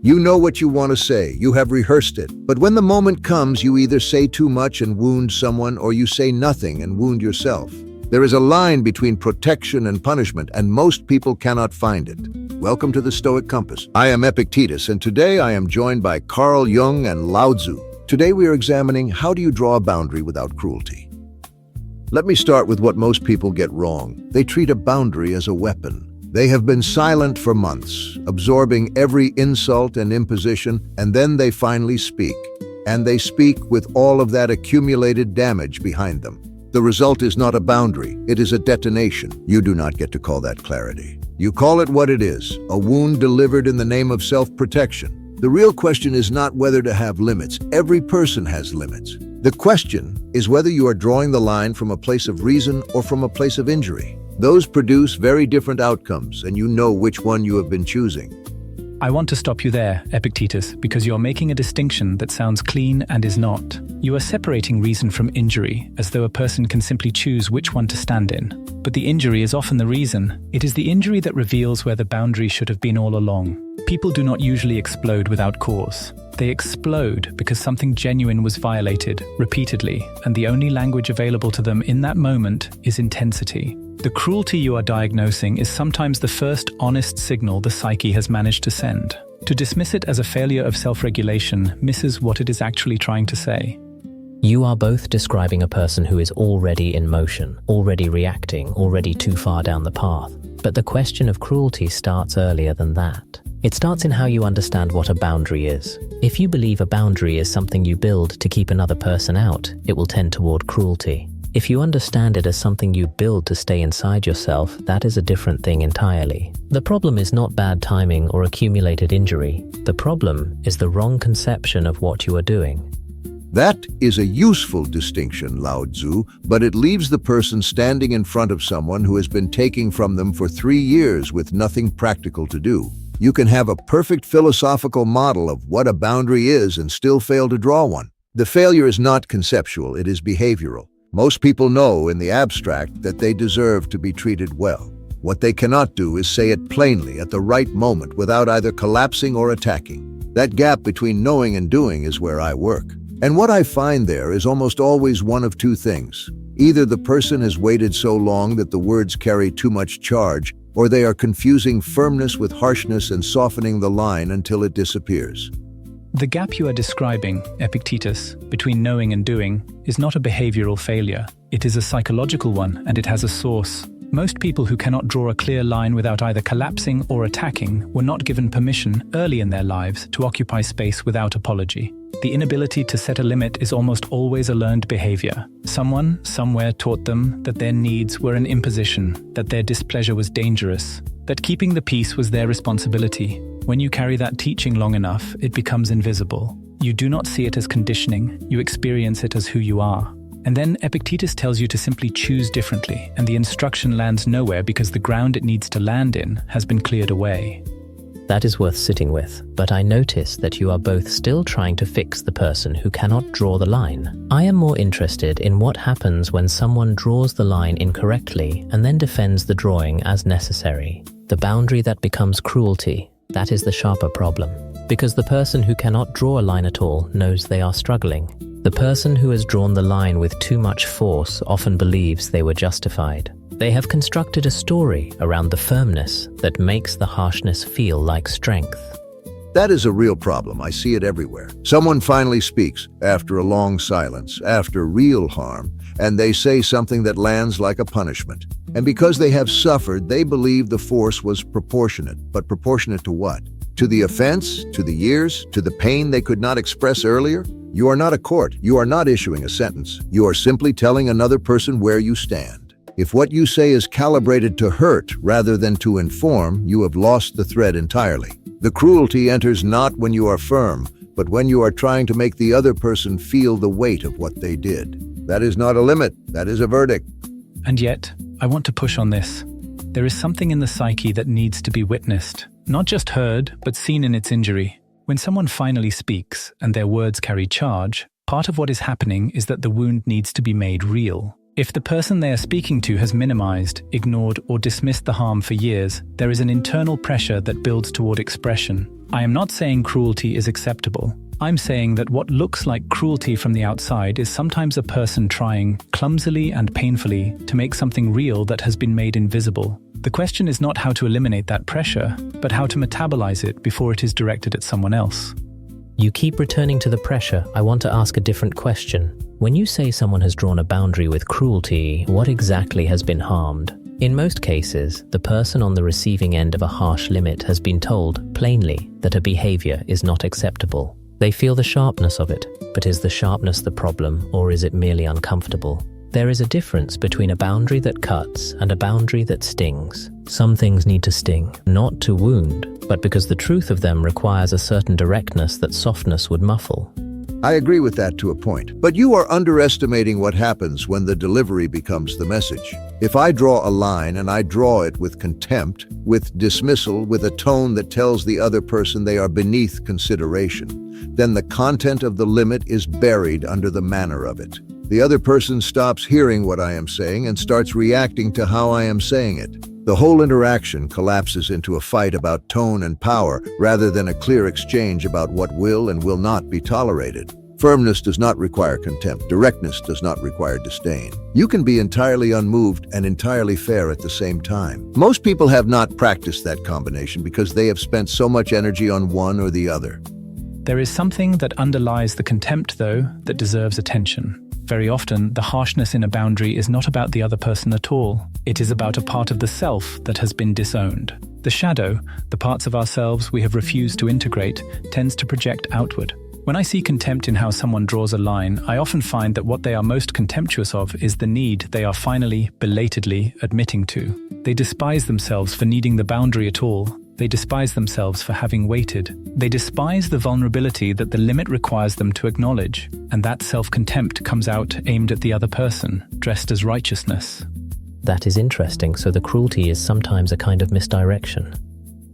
You know what you want to say, you have rehearsed it, but when the moment comes, you either say too much and wound someone, or you say nothing and wound yourself. There is a line between protection and punishment, and most people cannot find it. Welcome to the Stoic Compass. I am Epictetus, and today I am joined by Carl Jung and Lao Tzu. Today we are examining how do you draw a boundary without cruelty. Let me start with what most people get wrong. They treat a boundary as a weapon. They have been silent for months, absorbing every insult and imposition, and then they finally speak. And they speak with all of that accumulated damage behind them. The result is not a boundary, it is a detonation. You do not get to call that clarity. You call it what it is, a wound delivered in the name of self-protection. The real question is not whether to have limits. Every person has limits. The question is whether you are drawing the line from a place of reason or from a place of injury. Those produce very different outcomes, and you know which one you have been choosing. I want to stop you there, Epictetus, because you're making a distinction that sounds clean and is not. You are separating reason from injury, as though a person can simply choose which one to stand in. But the injury is often the reason. It is the injury that reveals where the boundary should have been all along. People do not usually explode without cause. They explode because something genuine was violated, repeatedly, and the only language available to them in that moment is intensity. The cruelty you are diagnosing is sometimes the first honest signal the psyche has managed to send. To dismiss it as a failure of self-regulation misses what it is actually trying to say. You are both describing a person who is already in motion, already reacting, already too far down the path. But the question of cruelty starts earlier than that. It starts in how you understand what a boundary is. If you believe a boundary is something you build to keep another person out, it will tend toward cruelty. If you understand it as something you build to stay inside yourself, that is a different thing entirely. The problem is not bad timing or accumulated injury. The problem is the wrong conception of what you are doing. That is a useful distinction, Lao Tzu, but it leaves the person standing in front of someone who has been taking from them for 3 years with nothing practical to do. You can have a perfect philosophical model of what a boundary is and still fail to draw one. The failure is not conceptual, it is behavioral. Most people know in the abstract that they deserve to be treated well. What they cannot do is say it plainly at the right moment without either collapsing or attacking. That gap between knowing and doing is where I work. And what I find there is almost always one of two things. Either the person has waited so long that the words carry too much charge, or they are confusing firmness with harshness and softening the line until it disappears. The gap you are describing, Epictetus, between knowing and doing, is not a behavioral failure. It is a psychological one, and it has a source. Most people who cannot draw a clear line without either collapsing or attacking were not given permission early in their lives to occupy space without apology. The inability to set a limit is almost always a learned behavior. Someone, somewhere taught them that their needs were an imposition, that their displeasure was dangerous, that keeping the peace was their responsibility. When you carry that teaching long enough, it becomes invisible. You do not see it as conditioning, you experience it as who you are. And then Epictetus tells you to simply choose differently, and the instruction lands nowhere because the ground it needs to land in has been cleared away. That is worth sitting with, but I notice that you are both still trying to fix the person who cannot draw the line. I am more interested in what happens when someone draws the line incorrectly and then defends the drawing as necessary. The boundary that becomes cruelty, that is the sharper problem. Because the person who cannot draw a line at all knows they are struggling. The person who has drawn the line with too much force often believes they were justified. They have constructed a story around the firmness that makes the harshness feel like strength. That is a real problem. I see it everywhere. Someone finally speaks, after a long silence, after real harm, and they say something that lands like a punishment. And because they have suffered, they believe the force was proportionate. But proportionate to what? To the offense? To the years? To the pain they could not express earlier? You are not a court. You are not issuing a sentence. You are simply telling another person where you stand. If what you say is calibrated to hurt rather than to inform, you have lost the thread entirely. The cruelty enters not when you are firm, but when you are trying to make the other person feel the weight of what they did. That is not a limit, that is a verdict. And yet, I want to push on this. There is something in the psyche that needs to be witnessed, not just heard, but seen in its injury. When someone finally speaks and their words carry charge, part of what is happening is that the wound needs to be made real. If the person they are speaking to has minimized, ignored, or dismissed the harm for years, there is an internal pressure that builds toward expression. I am not saying cruelty is acceptable. I'm saying that what looks like cruelty from the outside is sometimes a person trying, clumsily and painfully, to make something real that has been made invisible. The question is not how to eliminate that pressure, but how to metabolize it before it is directed at someone else. You keep returning to the pressure. I want to ask a different question. When you say someone has drawn a boundary with cruelty, what exactly has been harmed? In most cases, the person on the receiving end of a harsh limit has been told, plainly, that a behavior is not acceptable. They feel the sharpness of it, but is the sharpness the problem, or is it merely uncomfortable? There is a difference between a boundary that cuts and a boundary that stings. Some things need to sting, not to wound, but because the truth of them requires a certain directness that softness would muffle. I agree with that to a point, but you are underestimating what happens when the delivery becomes the message. If I draw a line and I draw it with contempt, with dismissal, with a tone that tells the other person they are beneath consideration, then the content of the limit is buried under the manner of it. The other person stops hearing what I am saying and starts reacting to how I am saying it. The whole interaction collapses into a fight about tone and power rather than a clear exchange about what will and will not be tolerated. Firmness does not require contempt. Directness does not require disdain. You can be entirely unmoved and entirely fair at the same time. Most people have not practiced that combination because they have spent so much energy on one or the other. There is something that underlies the contempt, though, that deserves attention. Very often, the harshness in a boundary is not about the other person at all. It is about a part of the self that has been disowned. The shadow, the parts of ourselves we have refused to integrate, tends to project outward. When I see contempt in how someone draws a line, I often find that what they are most contemptuous of is the need they are finally, belatedly admitting to. They despise themselves for needing the boundary at all. They despise themselves for having waited. They despise the vulnerability that the limit requires them to acknowledge, and that self-contempt comes out aimed at the other person, dressed as righteousness. That is interesting, so the cruelty is sometimes a kind of misdirection.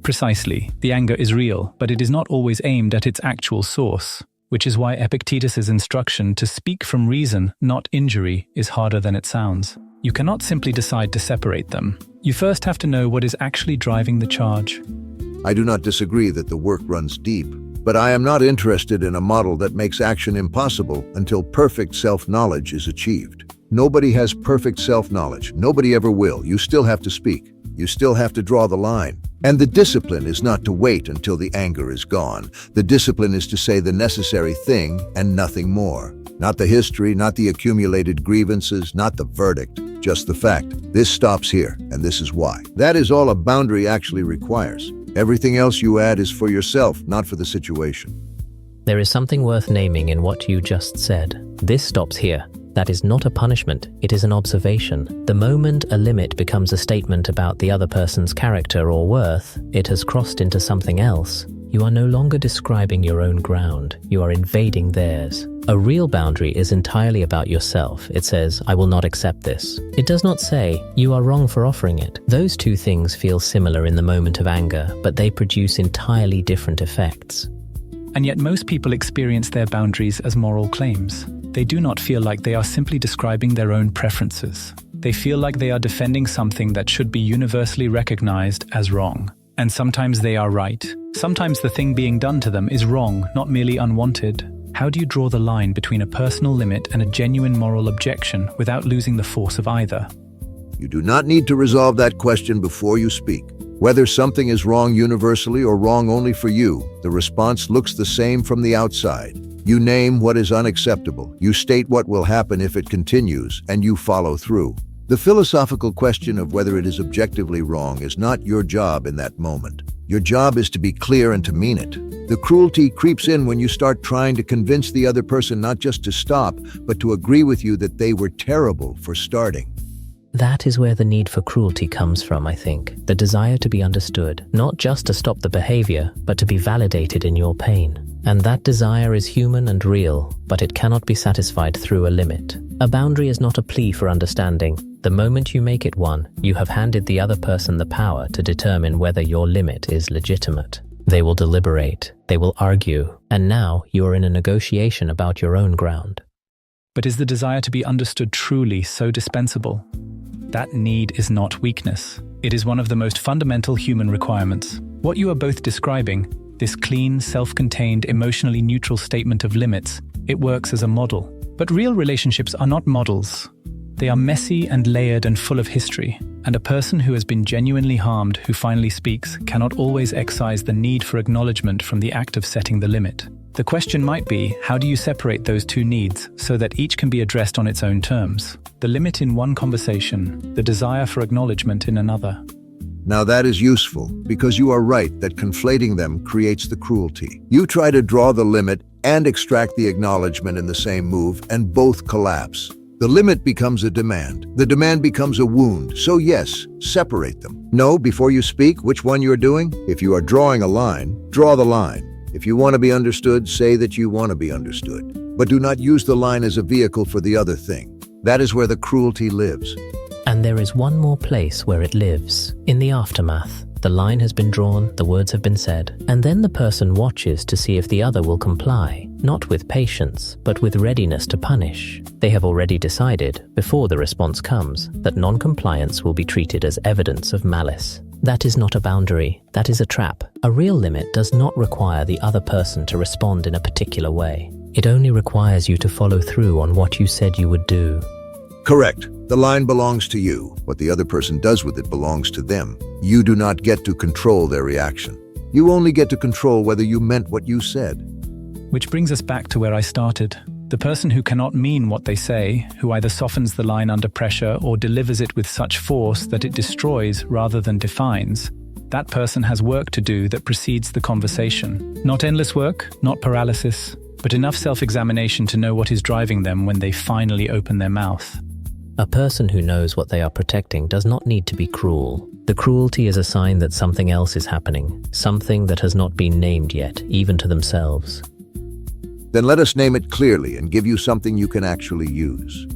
Precisely. The anger is real, but it is not always aimed at its actual source, which is why Epictetus's instruction to speak from reason, not injury, is harder than it sounds. You cannot simply decide to separate them. You first have to know what is actually driving the charge. I do not disagree that the work runs deep, but I am not interested in a model that makes action impossible until perfect self-knowledge is achieved. Nobody has perfect self-knowledge. Nobody ever will. You still have to speak. You still have to draw the line. And the discipline is not to wait until the anger is gone. The discipline is to say the necessary thing and nothing more. Not the history, not the accumulated grievances, not the verdict, just the fact. This stops here, and this is why. That is all a boundary actually requires. Everything else you add is for yourself, not for the situation. There is something worth naming in what you just said. This stops here. That is not a punishment, it is an observation. The moment a limit becomes a statement about the other person's character or worth, it has crossed into something else. You are no longer describing your own ground, you are invading theirs. A real boundary is entirely about yourself. It says, I will not accept this. It does not say, you are wrong for offering it. Those two things feel similar in the moment of anger, but they produce entirely different effects. And yet most people experience their boundaries as moral claims. They do not feel like they are simply describing their own preferences. They feel like they are defending something that should be universally recognized as wrong. And sometimes they are right. Sometimes the thing being done to them is wrong, not merely unwanted. How do you draw the line between a personal limit and a genuine moral objection without losing the force of either? You do not need to resolve that question before you speak. Whether something is wrong universally or wrong only for you, the response looks the same from the outside. You name what is unacceptable, you state what will happen if it continues, and you follow through. The philosophical question of whether it is objectively wrong is not your job in that moment. Your job is to be clear and to mean it. The cruelty creeps in when you start trying to convince the other person not just to stop, but to agree with you that they were terrible for starting. That is where the need for cruelty comes from, I think. The desire to be understood, not just to stop the behavior, but to be validated in your pain. And that desire is human and real, but it cannot be satisfied through a limit. A boundary is not a plea for understanding. The moment you make it one, you have handed the other person the power to determine whether your limit is legitimate. They will deliberate, they will argue, and now you are in a negotiation about your own ground. But is the desire to be understood truly so dispensable? That need is not weakness. It is one of the most fundamental human requirements. What you are both describing, This clean, self-contained, emotionally neutral statement of limits, it works as a model. But real relationships are not models. They are messy and layered and full of history, and a person who has been genuinely harmed who finally speaks cannot always excise the need for acknowledgement from the act of setting the limit. The question might be, how do you separate those two needs so that each can be addressed on its own terms? The limit in one conversation, the desire for acknowledgement in another. Now that is useful, because you are right that conflating them creates the cruelty. You try to draw the limit and extract the acknowledgement in the same move, and both collapse. The limit becomes a demand. The demand becomes a wound. So yes, separate them. Know before you speak which one you're doing. If you are drawing a line, draw the line. If you want to be understood, say that you want to be understood. But do not use the line as a vehicle for the other thing. That is where the cruelty lives. And there is one more place where it lives, in the aftermath. The line has been drawn, the words have been said, and then the person watches to see if the other will comply, not with patience, but with readiness to punish. They have already decided, before the response comes, that non-compliance will be treated as evidence of malice. That is not a boundary, that is a trap. A real limit does not require the other person to respond in a particular way. It only requires you to follow through on what you said you would do. Correct. The line belongs to you. What the other person does with it belongs to them. You do not get to control their reaction. You only get to control whether you meant what you said. Which brings us back to where I started. The person who cannot mean what they say, who either softens the line under pressure or delivers it with such force that it destroys rather than defines, that person has work to do that precedes the conversation. Not endless work, not paralysis, but enough self-examination to know what is driving them when they finally open their mouth. A person who knows what they are protecting does not need to be cruel. The cruelty is a sign that something else is happening, something that has not been named yet, even to themselves. Then let us name it clearly and give you something you can actually use.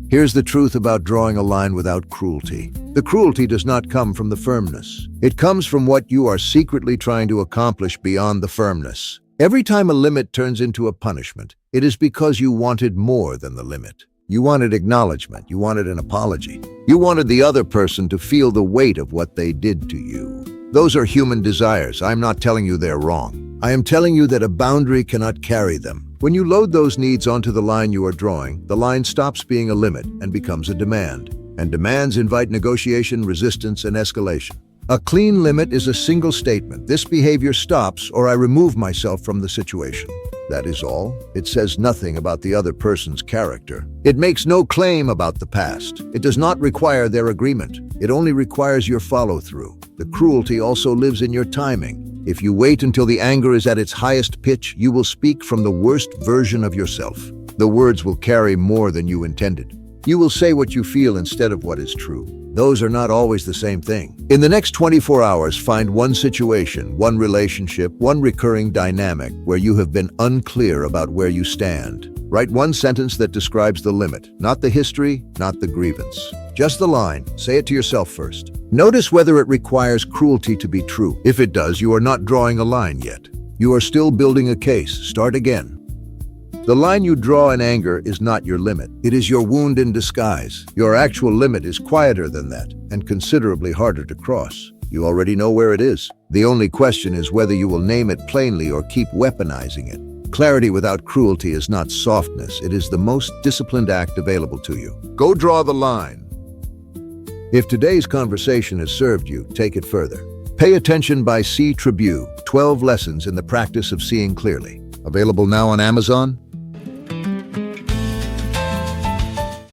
Here's the truth about drawing a line without cruelty. The cruelty does not come from the firmness. It comes from what you are secretly trying to accomplish beyond the firmness. Every time a limit turns into a punishment, it is because you wanted more than the limit. You wanted acknowledgement, you wanted an apology. You wanted the other person to feel the weight of what they did to you. Those are human desires. I'm not telling you they're wrong. I am telling you that a boundary cannot carry them. When you load those needs onto the line you are drawing, the line stops being a limit and becomes a demand. And demands invite negotiation, resistance, and escalation. A clean limit is a single statement. This behavior stops, or I remove myself from the situation. That is all. It says nothing about the other person's character. It makes no claim about the past. It does not require their agreement. It only requires your follow-through. The cruelty also lives in your timing. If you wait until the anger is at its highest pitch, you will speak from the worst version of yourself. The words will carry more than you intended. You will say what you feel instead of what is true. Those are not always the same thing. In the next 24 hours, find one situation, one relationship, one recurring dynamic where you have been unclear about where you stand. Write one sentence that describes the limit, not the history, not the grievance. Just the line. Say it to yourself first. Notice whether it requires cruelty to be true. If it does, you are not drawing a line yet. You are still building a case. Start again. The line you draw in anger is not your limit. It is your wound in disguise. Your actual limit is quieter than that and considerably harder to cross. You already know where it is. The only question is whether you will name it plainly or keep weaponizing it. Clarity without cruelty is not softness. It is the most disciplined act available to you. Go draw the line. If today's conversation has served you, take it further. Pay Attention by C. Tribune, 12 Lessons in the Practice of Seeing Clearly. Available now on Amazon.